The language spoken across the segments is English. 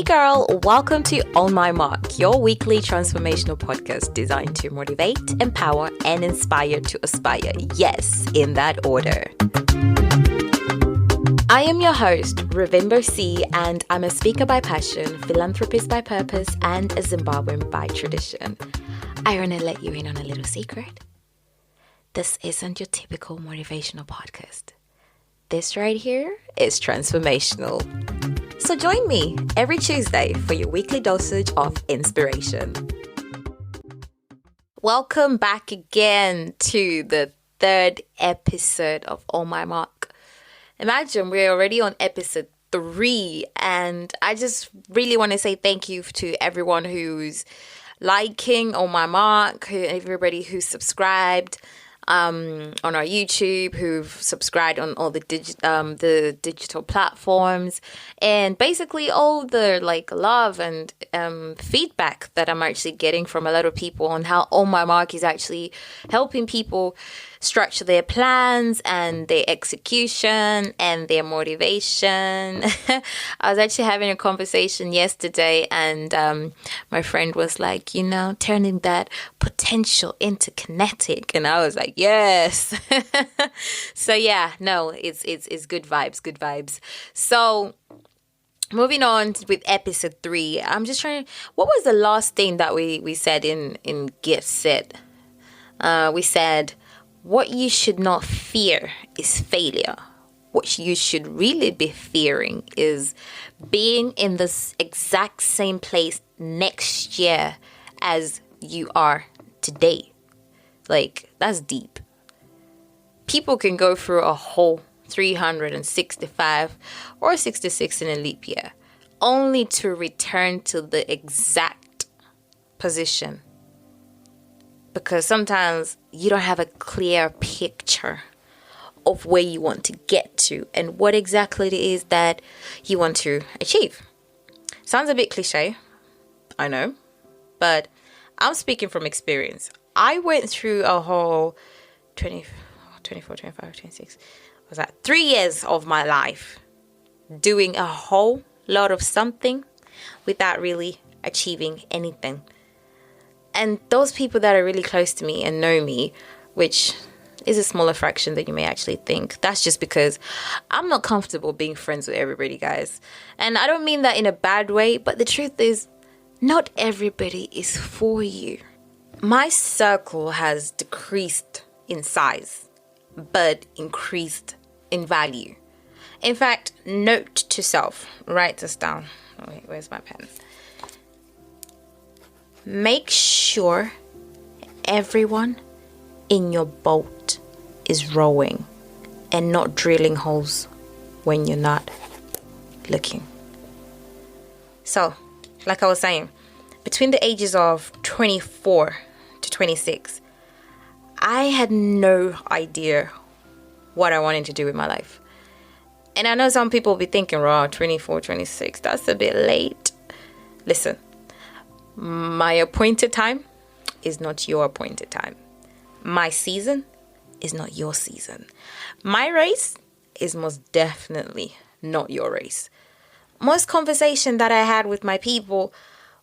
Hey girl, welcome to On My Mark, your weekly transformational podcast designed to motivate, empower, and inspire to aspire. Yes, in that order. I am your host, Ravimbo C, and I'm a speaker by passion, philanthropist by purpose, and a Zimbabwean by tradition. I want to let you in on a little secret. This isn't your typical motivational podcast. This right here is transformational. So join me every Tuesday for your weekly dosage of inspiration. Welcome back again to the third episode of On My Mark. Imagine we're already on episode 3, and I just really want to say thank you to everyone who's liking On My Mark, everybody who's subscribed on our YouTube, who've subscribed on all the digital platforms, and basically all the love and feedback that I'm actually getting from a lot of people on how On My Mark is actually helping people structure their plans and their execution and their motivation. I was actually having a conversation yesterday, and my friend was like, turning that potential into kinetic, and I was like, yes. So yeah, no, it's good vibes. So moving on with episode 3, I'm just trying. What was the last thing that we said in Get Set? We said, what you should not fear is failure. What you should really be fearing is being in this exact same place next year as you are today. That's deep. People can go through a whole 365 or 66 in a leap year only to return to the exact position. Because sometimes you don't have a clear picture of where you want to get to and what exactly it is that you want to achieve. Sounds a bit cliche, I know, but I'm speaking from experience. I went through a whole 24, 25, 26, was that 3 years of my life doing a whole lot of something without really achieving anything. And those people that are really close to me and know me, which is a smaller fraction than you may actually think, that's just because I'm not comfortable being friends with everybody, guys. And I don't mean that in a bad way, but the truth is, not everybody is for you. My circle has decreased in size, but increased in value. In fact, note to self, write this down. Oh, wait, where's my pen? Make sure everyone in your boat is rowing and not drilling holes when you're not looking. So, like I was saying, between the ages of 24 to 26, I had no idea what I wanted to do with my life. And I know some people will be thinking, 24, 26, that's a bit late. Listen. My appointed time is not your appointed time. My season is not your season. My race is most definitely not your race. Most conversation that I had with my people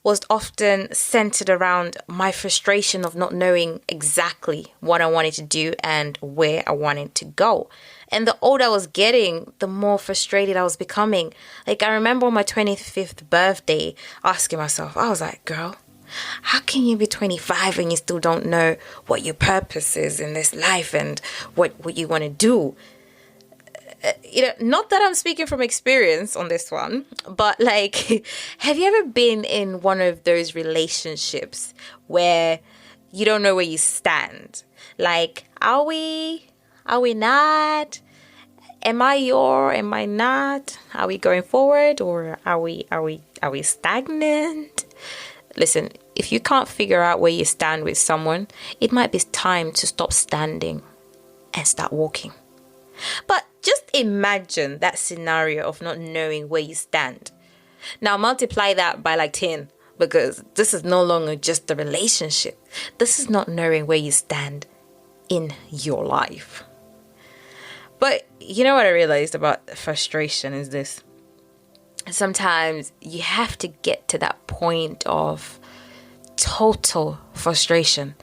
was often centered around my frustration of not knowing exactly what I wanted to do and where I wanted to go. And the older I was getting, the more frustrated I was becoming. I remember on my 25th birthday asking myself, I was like, girl, how can you be 25 and you still don't know what your purpose is in this life and what you want to do? Not that I'm speaking from experience on this one, but have you ever been in one of those relationships where you don't know where you stand? Are we not? Am I not? Are we going forward, or are we stagnant? Listen, if you can't figure out where you stand with someone, it might be time to stop standing and start walking. But just imagine that scenario of not knowing where you stand. Now multiply that by 10, because this is no longer just a relationship. This is not knowing where you stand in your life. But you know what I realized about frustration is this. sometimes you have to get to that point of total frustration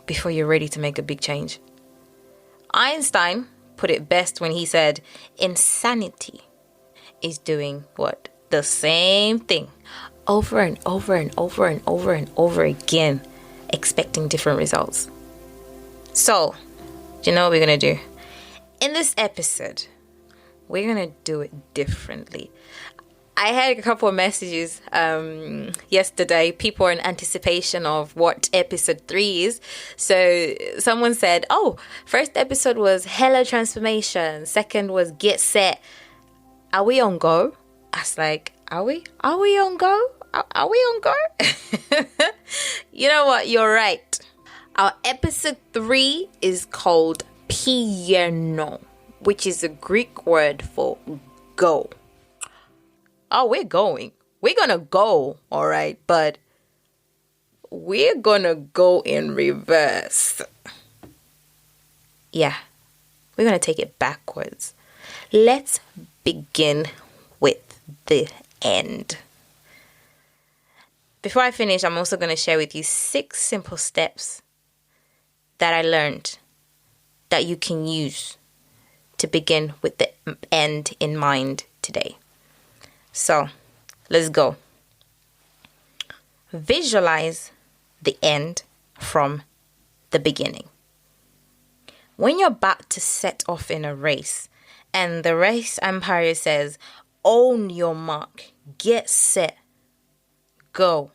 before you're ready to make a big change. Einstein put it best when he said, insanity is doing what? The same thing over and over and over and over and over again, expecting different results. So, do you know what we're going to do? In this episode, we're going to do it differently. I had a couple of messages yesterday. People are in anticipation of what episode 3 is. So someone said, oh, first episode was Hello Transformation. Second was Get Set. Are we on go? I was like, are we? Are we on go? Are we on go? You know what? You're right. Our episode 3 is called Pigaíno, which is a Greek word for go. Oh, we're going. We're going to go, all right? But we're going to go in reverse. Yeah, we're going to take it backwards. Let's begin with the end. Before I finish, I'm also going to share with you 6 simple steps that I learned that you can use to begin with the end in mind today. So, let's go. Visualize the end from the beginning. When you're about to set off in a race and the race umpire says, own your mark, get set, go.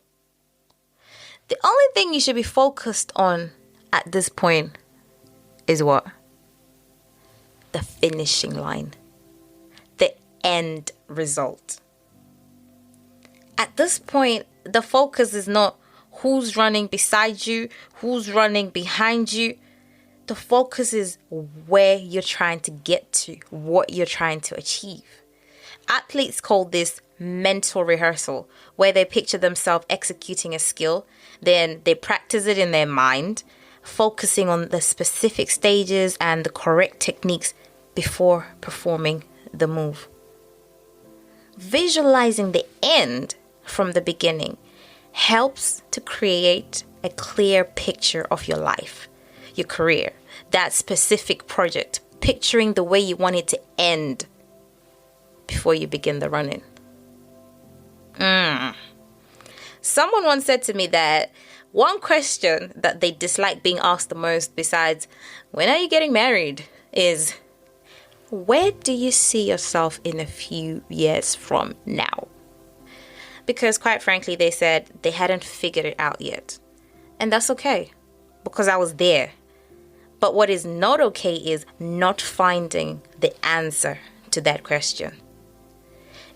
The only thing you should be focused on at this point is what? The finishing line. The end result. At this point, the focus is not who's running beside you, who's running behind you. The focus is where you're trying to get to, what you're trying to achieve. Athletes call this mental rehearsal, where they picture themselves executing a skill, then they practice it in their mind, focusing on the specific stages and the correct techniques before performing the move. Visualizing the end from the beginning helps to create a clear picture of your life, your career, that specific project, picturing the way you want it to end before you begin the running. Someone once said to me that one question that they dislike being asked the most, besides when are you getting married, is where do you see yourself in a few years from now? Because quite frankly, they said they hadn't figured it out yet. And that's okay, because I was there. But what is not okay is not finding the answer to that question.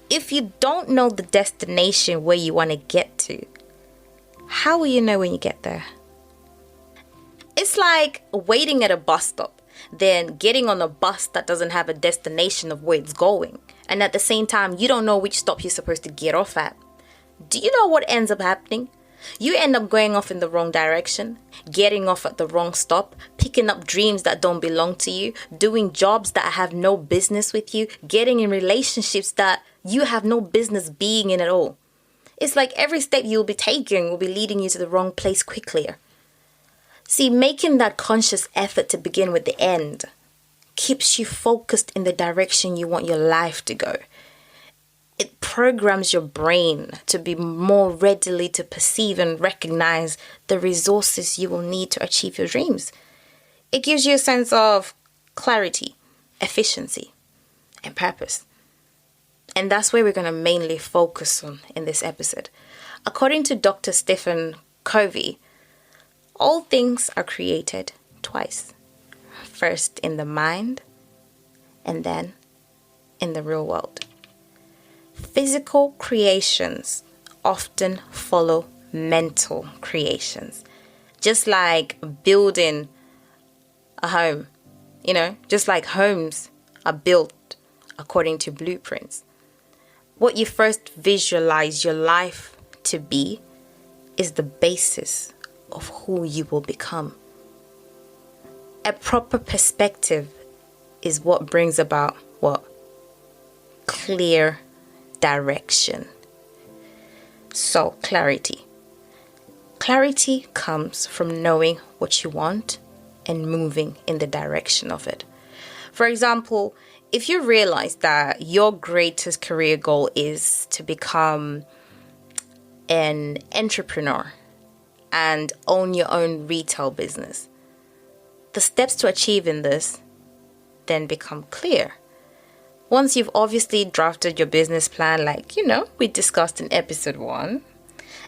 If you don't know the destination where you want to get to, how will you know when you get there? It's like waiting at a bus stop, then getting on a bus that doesn't have a destination of where it's going. And at the same time, you don't know which stop you're supposed to get off at. Do you know what ends up happening? You end up going off in the wrong direction, getting off at the wrong stop, picking up dreams that don't belong to you, doing jobs that have no business with you, getting in relationships that you have no business being in at all. It's like every step you'll be taking will be leading you to the wrong place quickly. See, making that conscious effort to begin with the end keeps you focused in the direction you want your life to go. It programs your brain to be more readily to perceive and recognize the resources you will need to achieve your dreams. It gives you a sense of clarity, efficiency, and purpose. And that's where we're going to mainly focus on in this episode. According to Dr. Stephen Covey, all things are created twice. First in the mind, and then in the real world. Physical creations often follow mental creations. Just like building a home, just like homes are built according to blueprints. What you first visualize your life to be is the basis of who you will become. A proper perspective is what brings about what? Clear direction. So, clarity. Clarity comes from knowing what you want and moving in the direction of it. For example, if you realize that your greatest career goal is to become an entrepreneur and own your own retail business, the steps to achieving this then become clear. Once you've obviously drafted your business plan, like, we discussed in episode 1,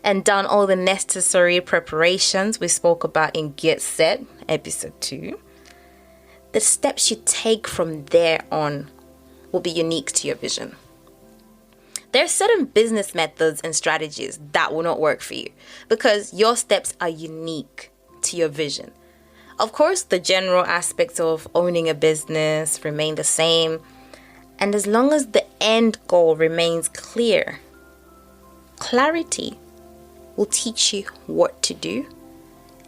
and done all the necessary preparations we spoke about in Get Set, episode 2, the steps you take from there on will be unique to your vision. There are certain business methods and strategies that will not work for you because your steps are unique to your vision. Of course, the general aspects of owning a business remain the same, and as long as the end goal remains clear, clarity will teach you what to do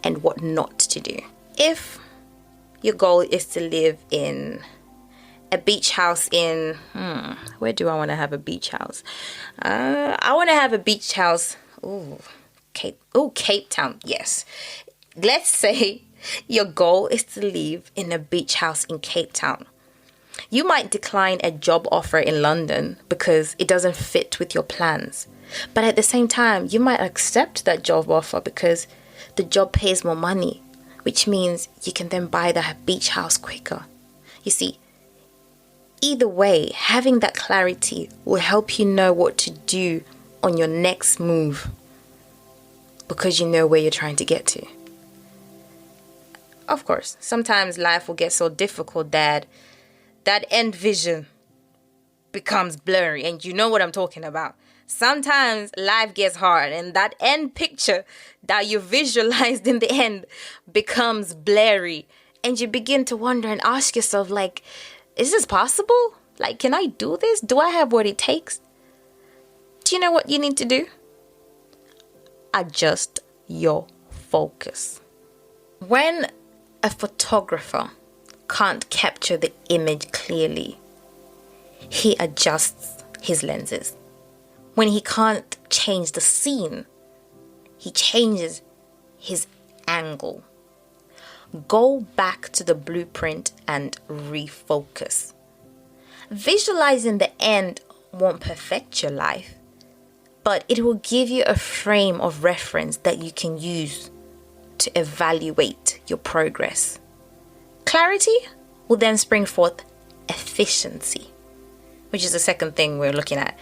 and what not to do. If your goal is to live in a beach house in, where do I want to have a beach house? I want to have a beach house, Cape Town, yes. Let's say your goal is to live in a beach house in Cape Town. You might decline a job offer in London because it doesn't fit with your plans. But at the same time, you might accept that job offer because the job pays more money, which means you can then buy that beach house quicker. You see, either way, having that clarity will help you know what to do on your next move because you know where you're trying to get to. Of course, sometimes life will get so difficult that end vision becomes blurry, and you know what I'm talking about. Sometimes life gets hard and that end picture that you visualized in the end becomes blurry, and you begin to wonder and ask yourself, like, is this possible? Like, can I do this? Do I have what it takes? Do you know what you need to do? Adjust your focus. When a photographer can't capture the image clearly, he adjusts his lenses. When he can't change the scene, he changes his angle. Go back to the blueprint and refocus. Visualizing the end won't perfect your life, but it will give you a frame of reference that you can use to evaluate your progress. Clarity will then spring forth efficiency, which is the second thing we're looking at.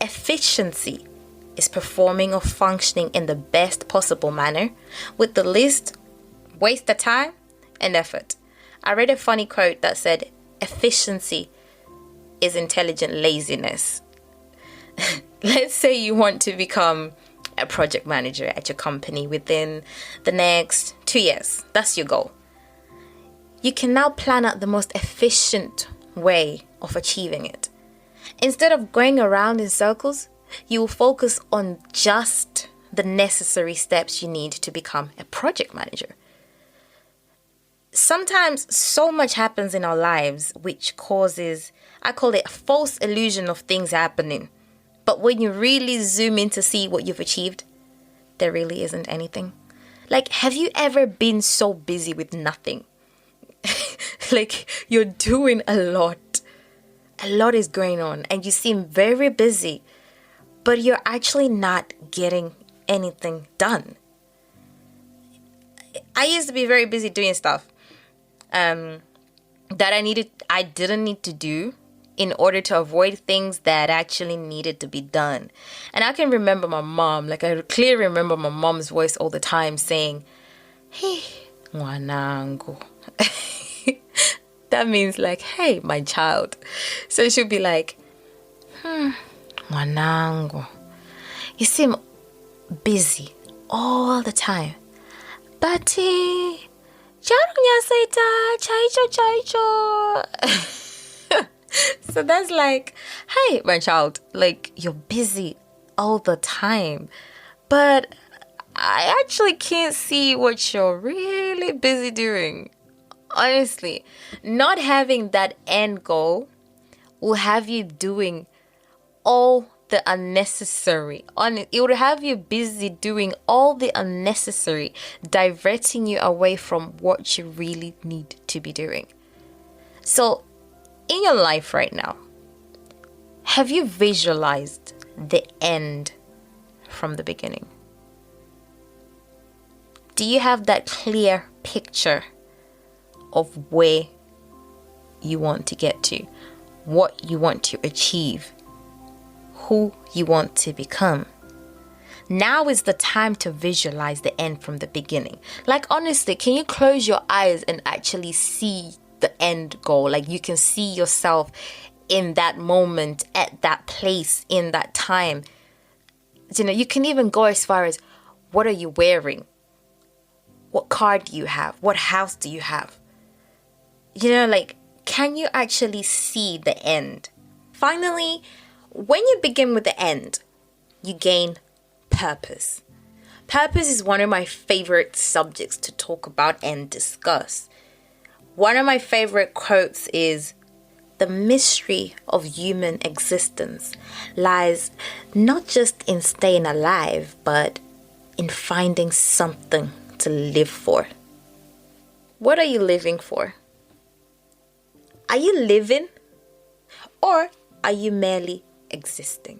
Efficiency is performing or functioning in the best possible manner with the least waste of time and effort. I read a funny quote that said, efficiency is intelligent laziness. Let's say you want to become a project manager at your company within the next 2 years. That's your goal. You can now plan out the most efficient way of achieving it. Instead of going around in circles, you will focus on just the necessary steps you need to become a project manager. Sometimes so much happens in our lives which causes, I call it a false illusion of things happening. But when you really zoom in to see what you've achieved, there really isn't anything. Like, have you ever been so busy with nothing? Like, you're doing a lot. A lot is going on and you seem very busy, but you're actually not getting anything done. I used to be very busy doing stuff that I didn't need to do in order to avoid things that actually needed to be done. And I can remember my mom, I clearly remember my mom's voice all the time saying, "Hey, mwanangu." That means like, "Hey, my child." So she'll be like, "Mwanangu, you seem busy all the time. But chaicho." So that's like, "Hey, my child, like, you're busy all the time, but I actually can't see what you're really busy doing." Honestly, not having that end goal will have you doing all the unnecessary. It would have you busy doing all the unnecessary, diverting you away from what you really need to be doing. So, in your life right now, have you visualized the end from the beginning? Do you have that clear picture of where you want to get to, what you want to achieve, who you want to become? Now is the time to visualize the end from the beginning. Like, honestly, can you close your eyes and actually see the end goal? Like, you can see yourself in that moment, at that place, in that time. You know, you can even go as far as, what are you wearing? What car do you have? What house do you have? You know, like, can you actually see the end? Finally, when you begin with the end, you gain purpose. Purpose is one of my favorite subjects to talk about and discuss. One of my favorite quotes is, "The mystery of human existence lies not just in staying alive, but in finding something to live for." What are you living for? Are you living, or are you merely existing?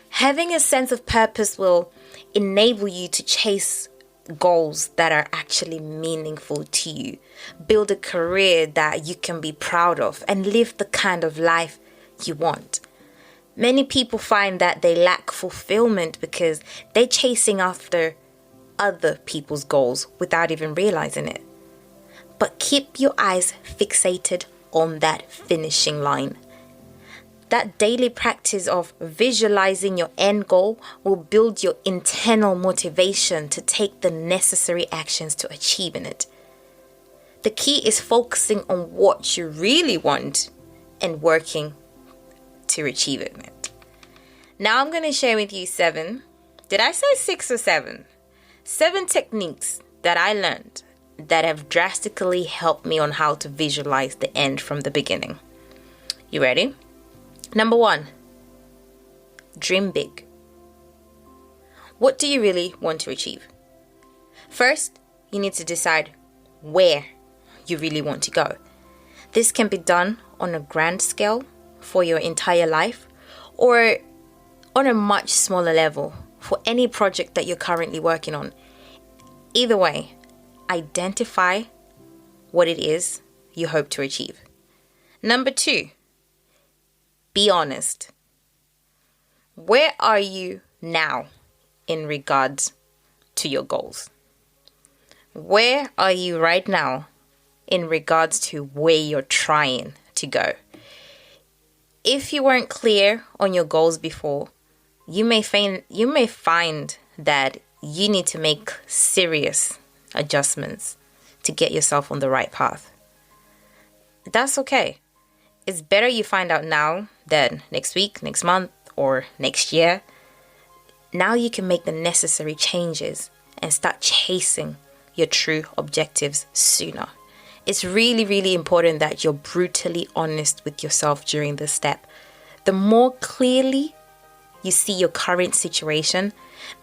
Having a sense of purpose will enable you to chase goals that are actually meaningful to you, build a career that you can be proud of, and live the kind of life you want. Many people find that they lack fulfillment because they're chasing after other people's goals without even realizing it. But keep your eyes fixated on that finishing line. That daily practice of visualizing your end goal will build your internal motivation to take the necessary actions to achieving it. The key is focusing on what you really want and working to achieving it. Now I'm going to share with you 7. Did I say 6 or 7? 7 techniques that I learned that have drastically helped me on how to visualize the end from the beginning. You ready? Number 1, dream big. What do you really want to achieve? First, you need to decide where you really want to go. This can be done on a grand scale for your entire life, or on a much smaller level for any project that you're currently working on. Either way, identify what it is you hope to achieve. Number 2, be honest. Where are you now in regards to your goals? Where are you right now in regards to where you're trying to go? If you weren't clear on your goals before, you may find that you need to make serious adjustments to get yourself on the right path. That's okay. It's better you find out now than next week, next month, or next year. Now you can make the necessary changes and start chasing your true objectives sooner. It's really, really important that you're brutally honest with yourself during this step. The more clearly you see your current situation,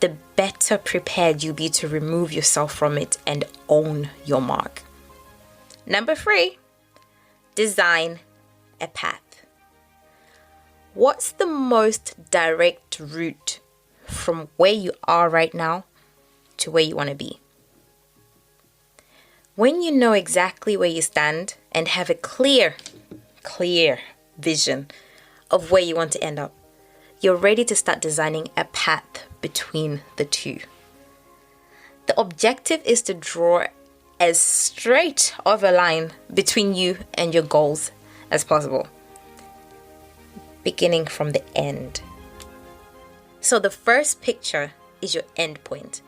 the better prepared you'll be to remove yourself from it and own your mark. Number 3, design a path. What's the most direct route from where you are right now to where you want to be? When you know exactly where you stand and have a clear vision of where you want to end up, you're ready to start designing a path between the two. The objective is to draw as straight of a line between you and your goals as possible, beginning from the end. So the first picture is your end point.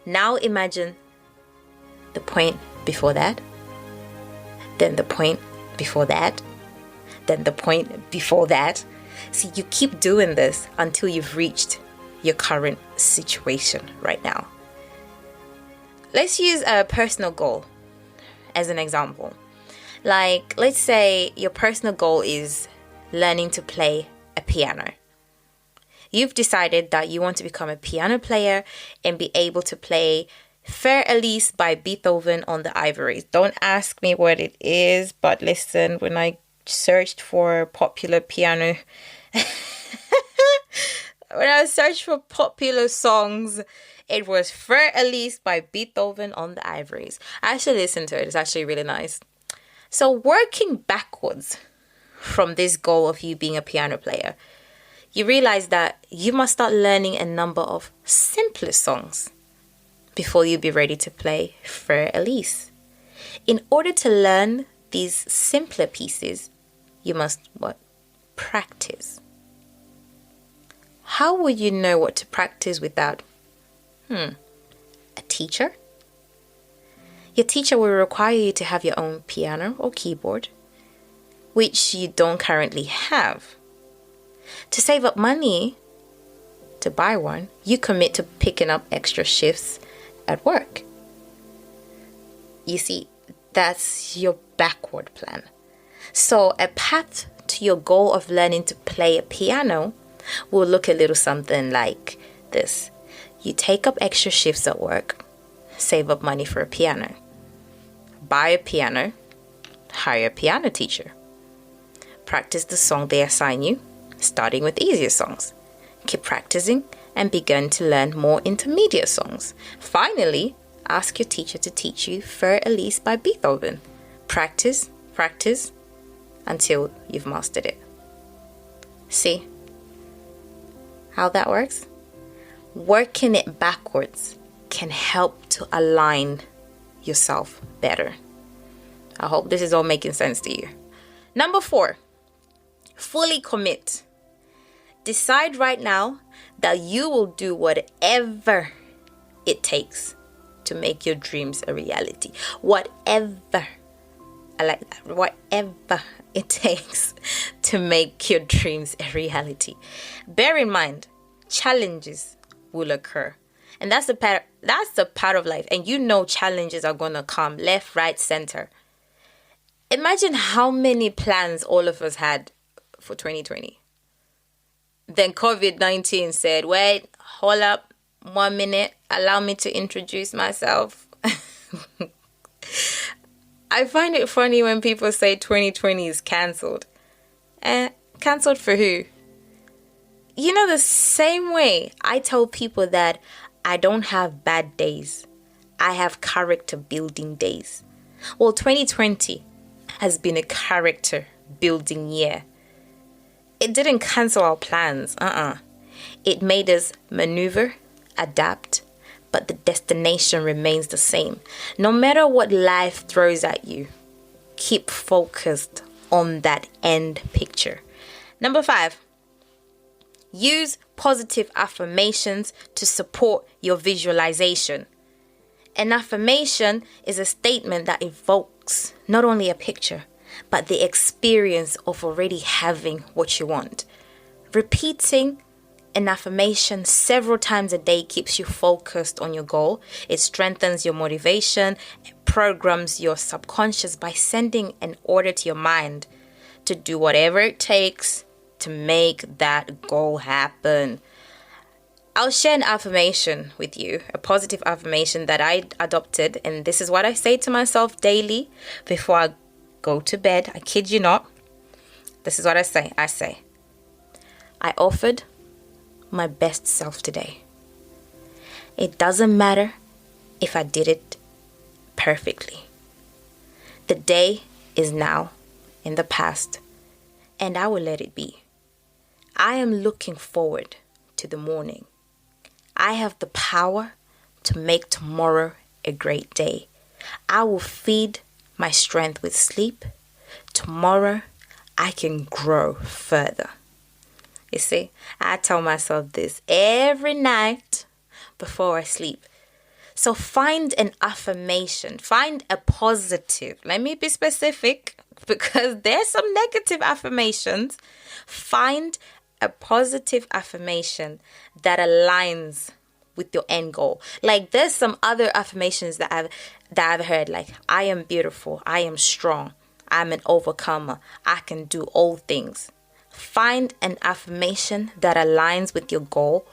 Now imagine the point before that, then the point before that, then the point before that. See, you keep doing this until you've reached your current situation right now. Let's use a personal goal as an example. Like, let's say your personal goal is learning to play a piano. You've decided that you want to become a piano player and be able to play Fair Elise by Beethoven on the ivories. Don't ask me what it is, but listen, when I searched for popular piano, when I searched for popular songs, it was Fair Elise by Beethoven on the ivories. I actually listened to it. It's actually really nice. So working backwards from this goal of you being a piano player, you realize that you must start learning a number of simpler songs before you be ready to play Fair Elise. In order to learn these simpler pieces, you must what? Practice. How would you know what to practice without a teacher? Your teacher will require you to have your own piano or keyboard, which you don't currently have. To save up money to buy one, you commit to picking up extra shifts at work. You see, that's your backward plan. So a path to your goal of learning to play a piano will look a little something like this. You take up extra shifts at work, save up money for a piano, buy a piano, hire a piano teacher, practice the song they assign you, starting with easier songs, keep practicing and begin to learn more intermediate songs. Finally, ask your teacher to teach you Fair Elise by Beethoven. Practice until you've mastered it. See how that works? Working it backwards can help to align yourself better. I hope this is all making sense to you. Number 4, fully commit. Decide right now that you will do whatever it takes to make your dreams a reality. Whatever. I like that. Whatever it takes to make your dreams a reality. Bear in mind, challenges will occur. And that's the part of life. And you know challenges are going to come left, right, center. Imagine how many plans all of us had for 2020. Then COVID-19 said, wait, hold up 1 minute. Allow me to introduce myself. I find it funny when people say 2020 is cancelled. Cancelled for who? You know, the same way I tell people that I don't have bad days. I have character building days. Well, 2020 has been a character building year. It didn't cancel our plans. It made us maneuver, adapt, but the destination remains the same. No matter what life throws at you, keep focused on that end picture. Number 5, use positive affirmations to support your visualization. An affirmation is a statement that evokes not only a picture, but the experience of already having what you want. Repeating an affirmation several times a day keeps you focused on your goal. It strengthens your motivation, it programs your subconscious by sending an order to your mind to do whatever it takes to make that goal happen. I'll share an affirmation with you, a positive affirmation that I adopted, and this is what I say to myself daily before I go to bed. I kid you not. This is what I say. I offered my best self today. It doesn't matter if I did it perfectly. The day is now in the past, and I will let it be. I am looking forward to the morning. I have the power to make tomorrow a great day. I will feed my strength with sleep. Tomorrow, I can grow further. You see, I tell myself this every night before I sleep. So find an affirmation. Find a positive. Let me be specific because there's some negative affirmations. Find a positive affirmation that aligns with your end goal. Like there's some other affirmations that I've heard, like I am beautiful, I am strong, I'm an overcomer, I can do all things. Find an affirmation that aligns with your goal,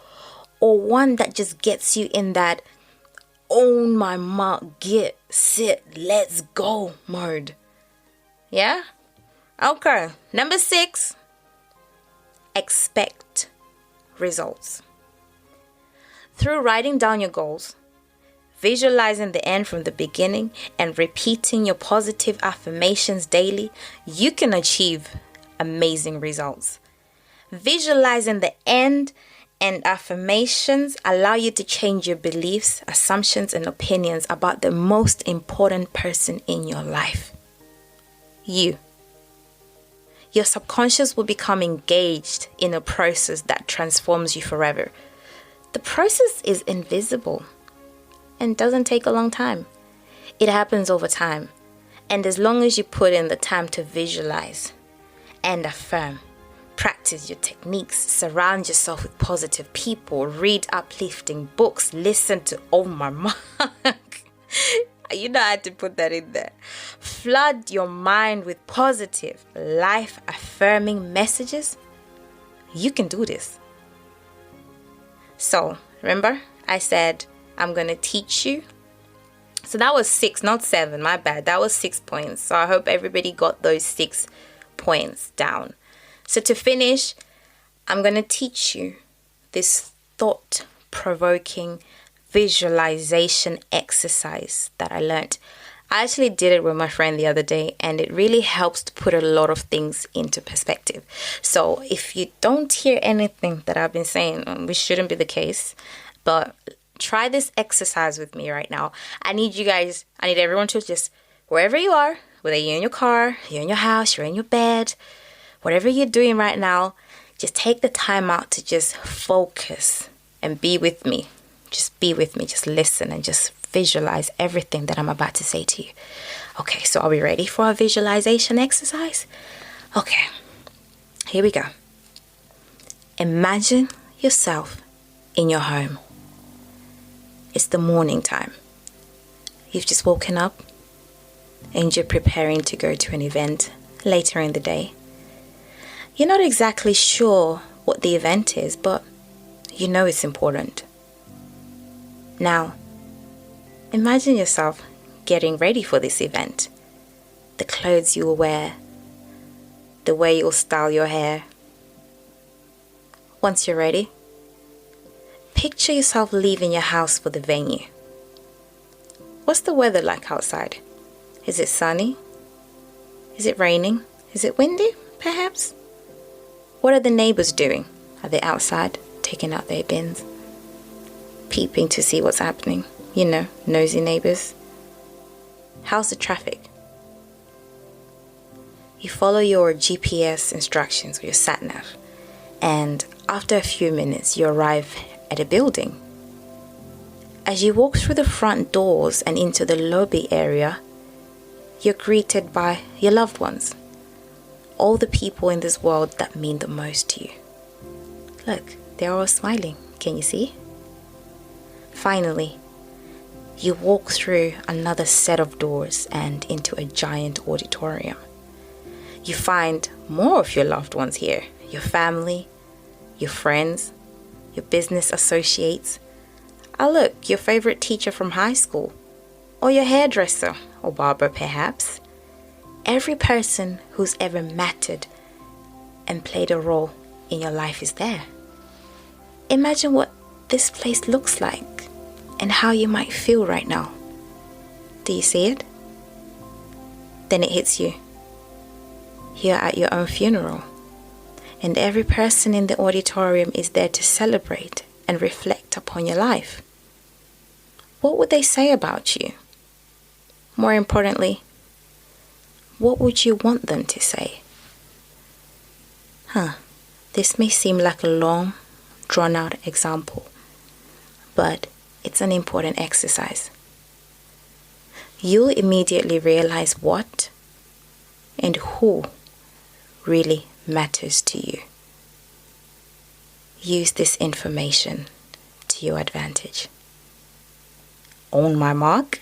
or one that just gets you in that own my mark, get, sit, let's go mode. Yeah? Okay. Number 6, expect results. Through writing down your goals, visualizing the end from the beginning, and repeating your positive affirmations daily, you can achieve amazing results. Visualizing the end and affirmations allow you to change your beliefs, assumptions, and opinions about the most important person in your life. You. Your subconscious will become engaged in a process that transforms you forever. The process is invisible and doesn't take a long time. It happens over time. And as long as you put in the time to visualize and affirm, practice your techniques, surround yourself with positive people, read uplifting books, listen to Oh My Mark. You know I had to put that in there. Flood your mind with positive, life-affirming messages. You can do this. So, remember, I said I'm going to teach you. So that was 6, not 7, my bad. That was 6 points. So I hope everybody got those 6 points down. So to finish, I'm going to teach you this thought-provoking visualization exercise that I learned. I actually did it with my friend the other day, and it really helps to put a lot of things into perspective. So if you don't hear anything that I've been saying, which shouldn't be the case, but try this exercise with me right now. I need everyone to just, wherever you are, whether you're in your car, you're in your house, you're in your bed, whatever you're doing right now, just take the time out to just focus and be with me. Just be with me, just listen and just visualize everything that I'm about to say to you. Okay, so are we ready for our visualization exercise? Okay, here we go. Imagine yourself in your home. It's the morning time. You've just woken up and you're preparing to go to an event later in the day. You're not exactly sure what the event is, but you know it's important. Now, imagine yourself getting ready for this event. The clothes you'll wear, the way you'll style your hair. Once you're ready, picture yourself leaving your house for the venue. What's the weather like outside? Is it sunny? Is it raining? Is it windy, perhaps? What are the neighbors doing? Are they outside, taking out their bins? Peeping to see what's happening? You know, nosy neighbors. How's the traffic? You follow your GPS instructions or your sat-nav, and after a few minutes, you arrive at a building. As you walk through the front doors and into the lobby area, you're greeted by your loved ones. All the people in this world that mean the most to you. Look, they're all smiling. Can you see? Finally, you walk through another set of doors and into a giant auditorium. You find more of your loved ones here. Your family, your friends, your business associates. Oh look, your favorite teacher from high school. Or your hairdresser or barber perhaps. Every person who's ever mattered and played a role in your life is there. Imagine what this place looks like and how you might feel right now. Do you see it? Then it hits you. You're at your own funeral, and every person in the auditorium is there to celebrate and reflect upon your life. What would they say about you? More importantly, what would you want them to say? This may seem like a long, drawn-out example, but it's an important exercise. You'll immediately realize what and who really matters to you. Use this information to your advantage. On my mark,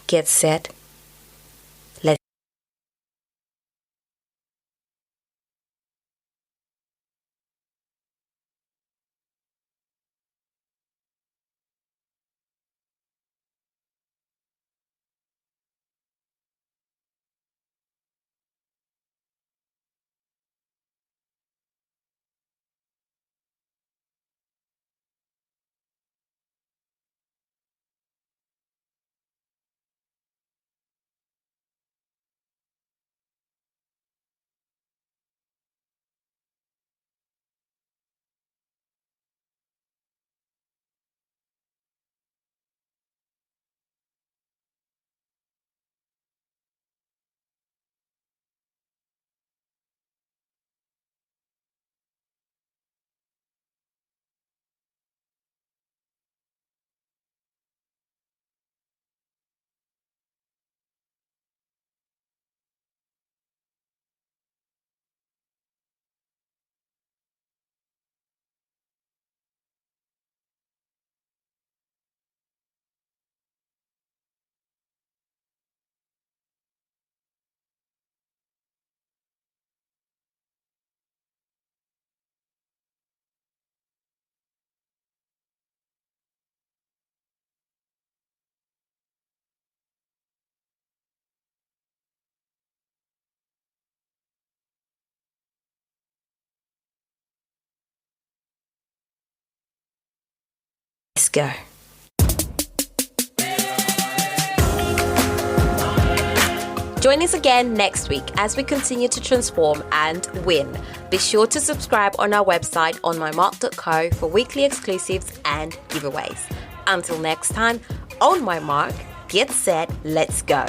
get set, go. Join us again next week as we continue to transform and win. Be sure to subscribe on our website onmymark.co for weekly exclusives and giveaways. Until next time, on my mark, get set, let's go.